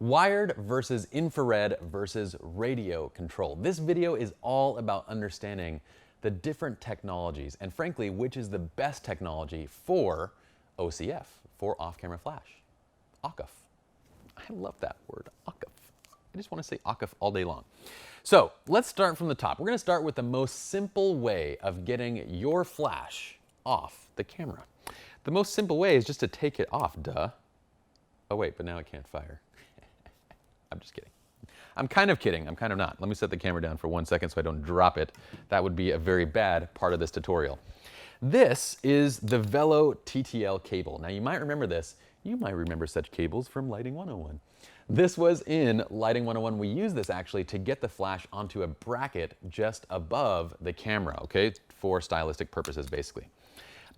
Wired versus infrared versus radio control. This video is all about understanding the different technologies and frankly, which is the best technology for OCF, for off-camera flash, OCF. I love that word, OCF. I just want to say OCF all day long. So let's start from the top. We're going to start with the most simple way of getting your flash off the camera. The most simple way is just to take it off, duh. Oh wait, but now it can't fire. I'm just kidding. I'm kind of kidding, I'm kind of not. Let me set the camera down for 1 second so I don't drop it. That would be a very bad part of this tutorial. This is the Velo TTL cable. Now you might remember this. You might remember such cables from Lighting 101. This was in Lighting 101. We use this actually to get the flash onto a bracket just above the camera, okay? For stylistic purposes, basically.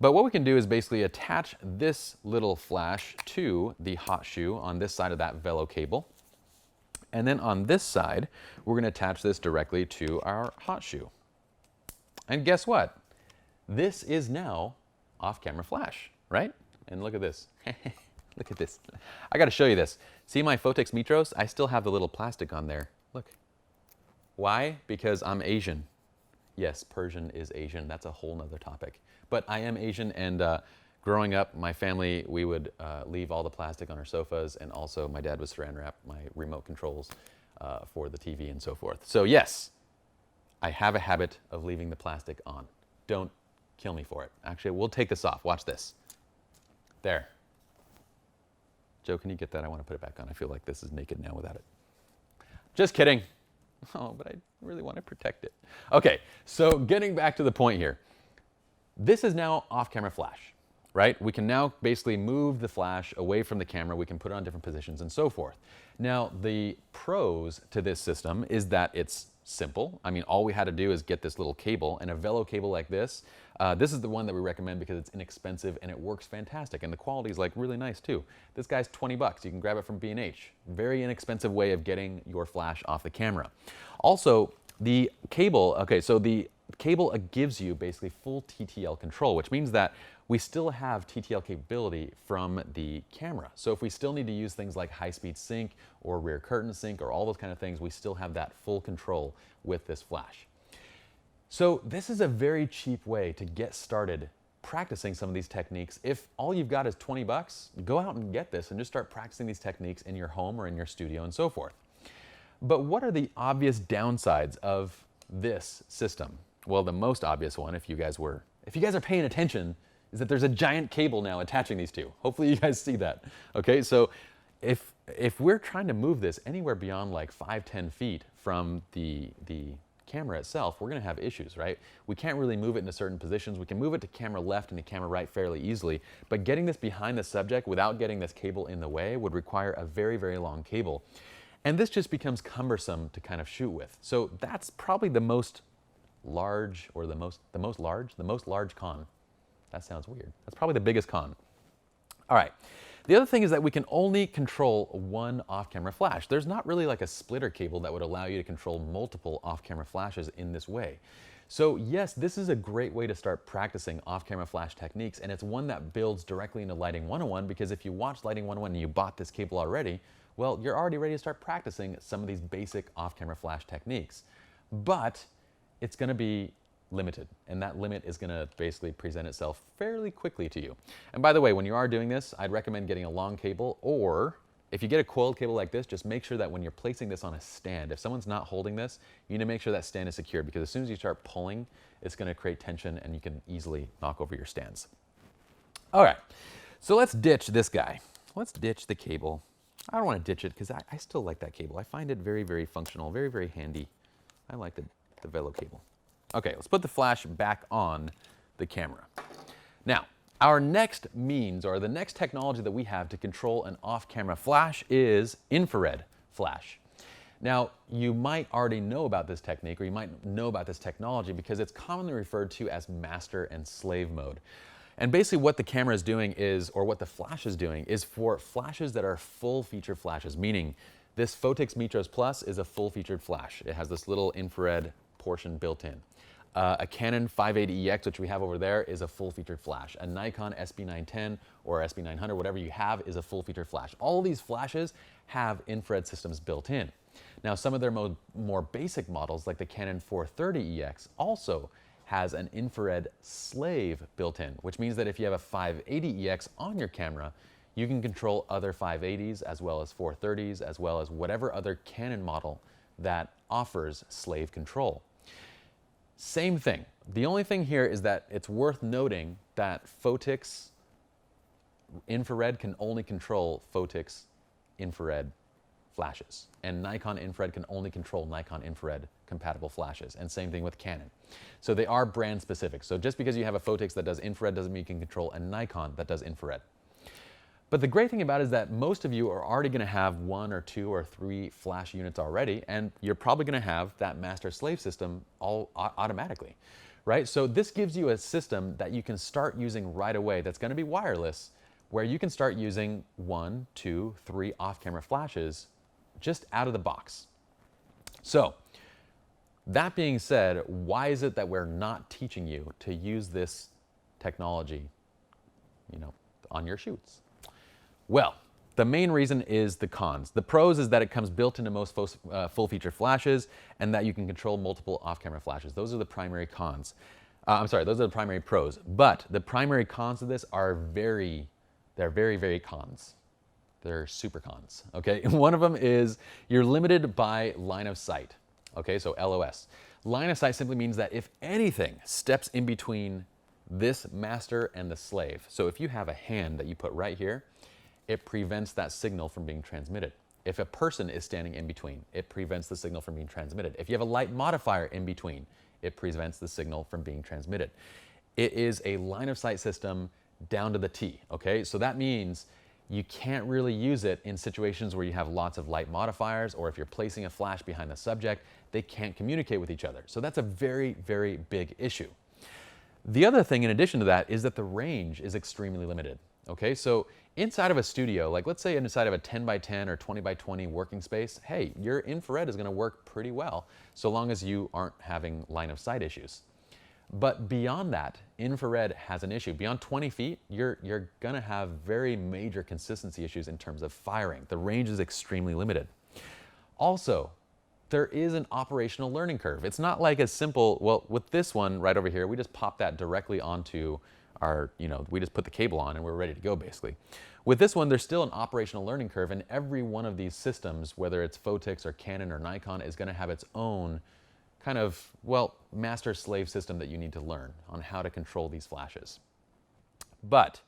But what we can do is basically attach this little flash to the hot shoe on this side of that Velo cable. And then on this side, we're going to attach this directly to our hot shoe. And guess what? This is now off-camera flash, right? And look at this. Look at this. I got to show you this. See my Photex Metros? I still have the little plastic on there. Look. Why? Because I'm Asian. Yes, Persian is Asian. That's a whole nother topic. But I am Asian, and growing up, my family, we would leave all the plastic on our sofas, and also my dad would saran wrap my remote controls for the TV and so forth. So yes, I have a habit of leaving the plastic on. Don't kill me for it. Actually, we'll take this off. Watch this. There. Joe, can you get that? I want to put it back on. I feel like this is naked now without it. Just kidding. Oh, but I really want to protect it. Okay, so getting back to the point here. This is now off-camera flash, right? We can now basically move the flash away from the camera. We can put it on different positions and so forth. Now, the pros to this system is that it's simple. I mean, all we had to do is get this little cable, and a Velo cable like this. This is the one that we recommend because it's inexpensive and it works fantastic, and the quality is like really nice too. This guy's 20 bucks. You can grab it from B&H. Very inexpensive way of getting your flash off the camera. Also, the cable, okay, so the cable gives you basically full TTL control, which means that we still have TTL capability from the camera. So if we still need to use things like high-speed sync or rear curtain sync or all those kind of things, we still have that full control with this flash. So this is a very cheap way to get started practicing some of these techniques. If all you've got is 20 bucks, go out and get this and just start practicing these techniques in your home or in your studio and so forth. But what are the obvious downsides of this system? Well, the most obvious one, if you guys are paying attention, is that there's a giant cable now attaching these two. Hopefully you guys see that. Okay, so if we're trying to move this anywhere beyond like 5-10 feet from the camera itself, we're going to have issues, right? We can't really move it into certain positions. We can move it to camera left and to camera right fairly easily, but getting this behind the subject without getting this cable in the way would require a very, very long cable. And this just becomes cumbersome to kind of shoot with. So that's probably the most large con. That sounds weird. That's probably the biggest con. All right. The other thing is that we can only control one off-camera flash. There's not really like a splitter cable that would allow you to control multiple off-camera flashes in this way. So yes, this is a great way to start practicing off-camera flash techniques, and it's one that builds directly into Lighting 101, because if you watch Lighting 101 and you bought this cable already, well, you're already ready to start practicing some of these basic off-camera flash techniques. But it's going to be limited, and that limit is going to basically present itself fairly quickly to you. And by the way, when you are doing this, I'd recommend getting a long cable, or if you get a coiled cable like this, just make sure that when you're placing this on a stand, if someone's not holding this, you need to make sure that stand is secure, because as soon as you start pulling, it's going to create tension and you can easily knock over your stands. All right, so let's ditch this guy. Let's ditch the cable. I don't want to ditch it because I still like that cable. I find it very, very functional, very, very handy. I like the Velo cable. Okay, let's put the flash back on the camera. Now, our next means, or the next technology that we have to control an off-camera flash, is infrared flash. Now, you might already know about this technique, or you might know about this technology because it's commonly referred to as master and slave mode. And basically what the camera is doing is, or what the flash is doing, is for flashes that are full featured flashes, meaning this Photex Metros Plus is a full featured flash. It has this little infrared portion built in. A Canon 580EX, which we have over there, is a full-featured flash. A Nikon SB910 or SB900, whatever you have, is a full-featured flash. All these flashes have infrared systems built in. Now, some of their more basic models, like the Canon 430EX, also has an infrared slave built in, which means that if you have a 580EX on your camera, you can control other 580s as well as 430s, as well as whatever other Canon model that offers slave control. Same thing. The only thing here is that it's worth noting that Photix infrared can only control Photix infrared flashes, and Nikon infrared can only control Nikon infrared compatible flashes, and same thing with Canon. So they are brand specific. So just because you have a Photix that does infrared doesn't mean you can control a Nikon that does infrared. But the great thing about it is that most of you are already going to have 1 or 2 or 3 flash units already, and you're probably going to have that master-slave system all automatically, right? So this gives you a system that you can start using right away that's going to be wireless, where you can start using 1, 2, 3 off-camera flashes just out of the box. So that being said, why is it that we're not teaching you to use this technology, on your shoots? Well, the main reason is the cons. The pros is that it comes built into most full-feature flashes, and that you can control multiple off-camera flashes. Those are the primary cons. Those are the primary pros. But the primary cons of this are very, very cons. They're super cons, okay? One of them is you're limited by line of sight, okay? So LOS. Line of sight simply means that if anything steps in between this master and the slave, so if you have a hand that you put right here, it prevents that signal from being transmitted. If a person is standing in between, it prevents the signal from being transmitted. If you have a light modifier in between, it prevents the signal from being transmitted. It is a line of sight system down to the T, okay? So that means you can't really use it in situations where you have lots of light modifiers, or if you're placing a flash behind the subject, they can't communicate with each other. So that's a very, very big issue. The other thing in addition to that is that the range is extremely limited, okay? So inside of a studio, like let's say inside of a 10 by 10 or 20 by 20 working space, hey, your infrared is gonna work pretty well so long as you aren't having line of sight issues. But beyond that, infrared has an issue. Beyond 20 feet, you're gonna have very major consistency issues in terms of firing. The range is extremely limited. Also, there is an operational learning curve. It's not like as simple, well, with this one right over here, we just pop that directly onto our, we just put the cable on and we're ready to go basically. With this one, there's still an operational learning curve, and every one of these systems, whether it's Photix or Canon or Nikon, is gonna have its own kind of, well, master-slave system that you need to learn on how to control these flashes. But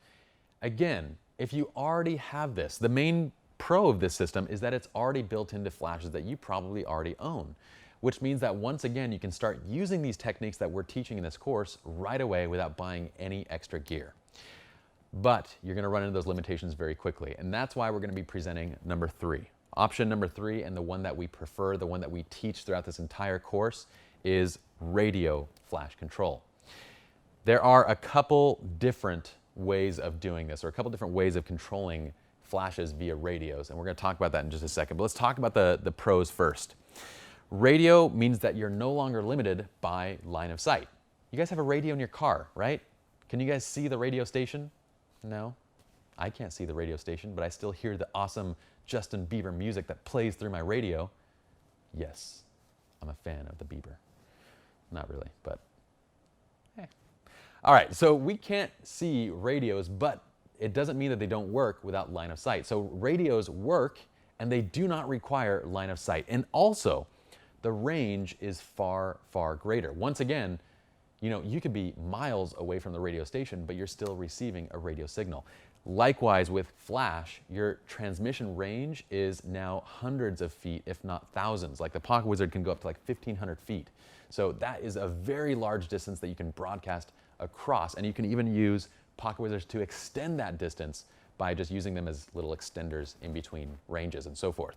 again, if you already have this, the main pro of this system is that it's already built into flashes that you probably already own, which means that once again, you can start using these techniques that we're teaching in this course right away without buying any extra gear. But you're gonna run into those limitations very quickly, and that's why we're gonna be presenting number 3. Option number 3, and the one that we prefer, the one that we teach throughout this entire course, is radio flash control. There are a couple different ways of doing this, or a couple different ways of controlling flashes via radios, and we're going to talk about that in just a second. But let's talk about the pros first. Radio means that you're no longer limited by line of sight. You guys have a radio in your car, right? Can you guys see the radio station? No? I can't see the radio station, but I still hear the awesome Justin Bieber music that plays through my radio. Yes, I'm a fan of the Bieber. Not really, but hey. All right, so we can't see radios, but it doesn't mean that they don't work without line of sight. So radios work, and they do not require line of sight. And also, the range is far, far greater. Once again, you could be miles away from the radio station, but you're still receiving a radio signal. Likewise with flash, your transmission range is now hundreds of feet, if not thousands. Like the Pocket Wizard can go up to like 1,500 feet. So that is a very large distance that you can broadcast across, and you can even use Pocket Wizards to extend that distance by just using them as little extenders in between ranges and so forth.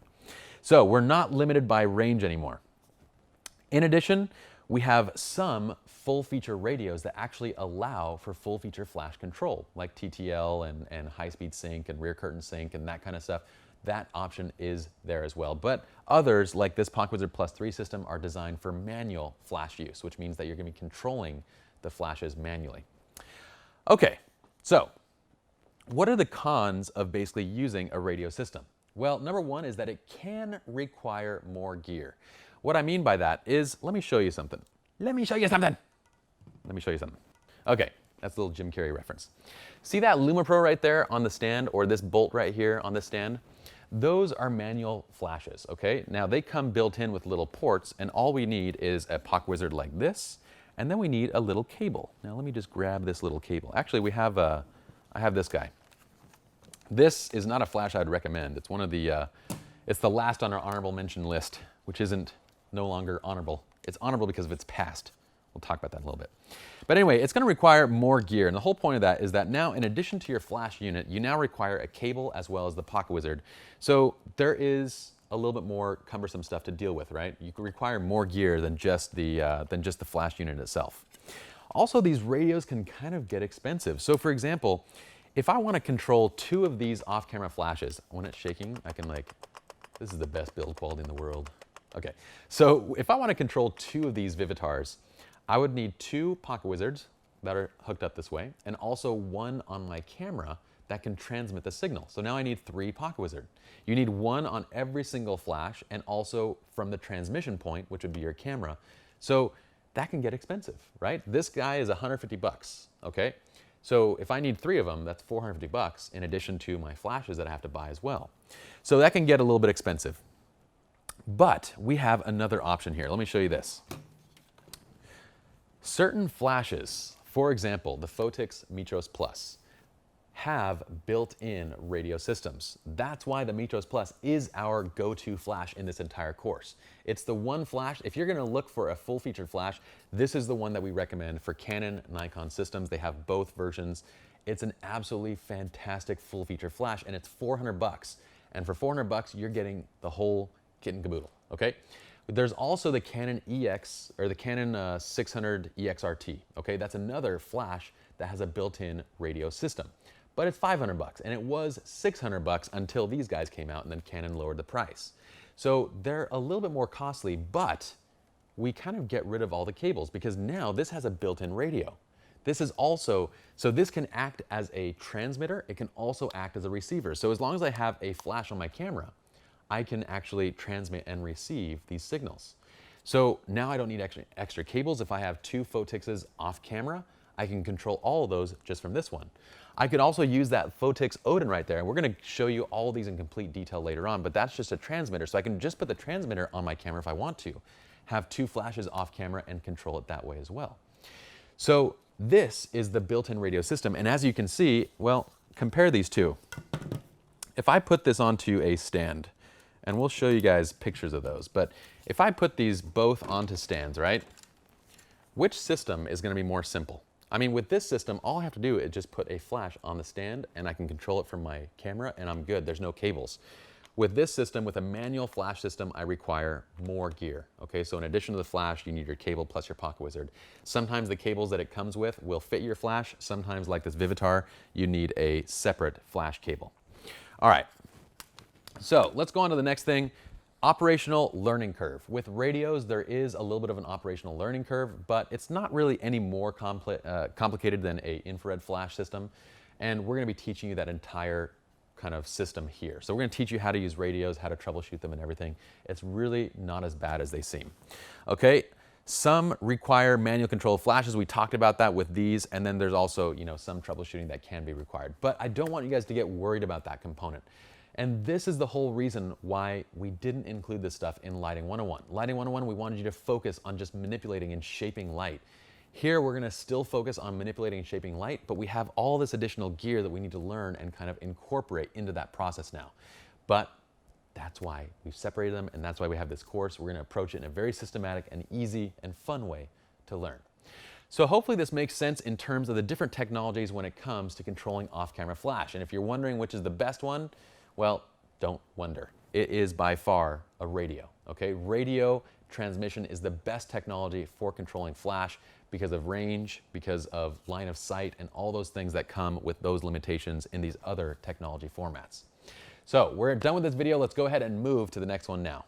So we're not limited by range anymore. In addition, we have some full-feature radios that actually allow for full-feature flash control, like TTL and high-speed sync and rear curtain sync and that kind of stuff. that option is there as well. But others, like this PocketWizard Plus 3 system, are designed for manual flash use, which means that you're going to be controlling the flashes manually. Okay, so what are the cons of basically using a radio system? Well, number one is that it can require more gear. What I mean by that is, let me show you something. Let me show you something. Let me show you something. Okay, that's a little Jim Carrey reference. See that LumaPro right there on the stand, or this bolt right here on the stand? Those are manual flashes, okay? Now they come built in with little ports, and all we need is a PocketWizard like this, and then we need a little cable. Now let me just grab this little cable. Actually, I have this guy. This is not a flash I'd recommend. It's one of the, it's the last on our honorable mention list, which isn't no longer honorable. It's honorable because of its past. We'll talk about that in a little bit. But anyway, it's going to require more gear. And the whole point of that is that now, in addition to your flash unit, you now require a cable as well as the PocketWizard. So there is a little bit more cumbersome stuff to deal with, right? You require more gear than just the flash unit itself. Also, these radios can kind of get expensive. So for example, if I want to control 2 of these off-camera flashes, when it's shaking, I can this is the best build quality in the world. Okay, so if I want to control 2 of these Vivitars, I would need 2 PocketWizards that are hooked up this way, and also 1 on my camera that can transmit the signal. So now I need 3 PocketWizard. You need 1 on every single flash, and also from the transmission point, which would be your camera. So that can get expensive, right? This guy is 150 bucks, okay? So if I need 3 of them, that's 450 bucks in addition to my flashes that I have to buy as well. So that can get a little bit expensive. But we have another option here. Let me show you this. Certain flashes, for example, the Photix Metros Plus, have built-in radio systems. That's why the Metros Plus is our go-to flash in this entire course. It's the one flash, if you're gonna look for a full-featured flash, this is the one that we recommend for Canon, Nikon systems. They have both versions. It's an absolutely fantastic full-feature flash, and it's 400 bucks. And for 400 bucks, you're getting the whole kit and caboodle, okay? There's also the Canon EX, or the Canon 600 EXRT, okay? That's another flash that has a built-in radio system. But it's 500 bucks, and it was 600 bucks until these guys came out, and then Canon lowered the price. So they're a little bit more costly, but we kind of get rid of all the cables because now this has a built-in radio. This is also, so this can act as a transmitter, it can also act as a receiver. So as long as I have a flash on my camera, I can actually transmit and receive these signals. So now I don't need extra cables. If I have 2 Photixes off camera, I can control all of those just from this one. I could also use that Photix Odin right there, and we're gonna show you all of these in complete detail later on, but that's just a transmitter, so I can just put the transmitter on my camera if I want to, have 2 flashes off camera and control it that way as well. So this is the built-in radio system, and as you can see, well, compare these two. If I put this onto a stand, and we'll show you guys pictures of those, but if I put these both onto stands, right, which system is gonna be more simple? I mean, with this system, all I have to do is just put a flash on the stand and I can control it from my camera and I'm good. There's no cables. With this system, with a manual flash system, I require more gear. Okay, so in addition to the flash, you need your cable plus your PocketWizard. Sometimes the cables that it comes with will fit your flash. Sometimes, like this Vivitar, you need a separate flash cable. All right, so let's go on to the next thing. Operational learning curve. With radios, there is a little bit of an operational learning curve, but it's not really any more complicated than an infrared flash system. And we're gonna be teaching you that entire kind of system here. So we're gonna teach you how to use radios, how to troubleshoot them and everything. It's really not as bad as they seem. Okay, some require manual control flashes. We talked about that with these, and then there's also, you know, some troubleshooting that can be required. But I don't want you guys to get worried about that component. And this is the whole reason why we didn't include this stuff in Lighting 101. Lighting 101, we wanted you to focus on just manipulating and shaping light. Here, we're gonna still focus on manipulating and shaping light, but we have all this additional gear that we need to learn and kind of incorporate into that process now. But that's why we've separated them, and that's why we have this course. We're gonna approach it in a very systematic and easy and fun way to learn. So hopefully this makes sense in terms of the different technologies when it comes to controlling off-camera flash. And if you're wondering which is the best one, well, don't wonder. It is by far a radio, okay? Radio transmission is the best technology for controlling flash because of range, because of line of sight, and all those things that come with those limitations in these other technology formats. So we're done with this video. Let's go ahead and move to the next one now.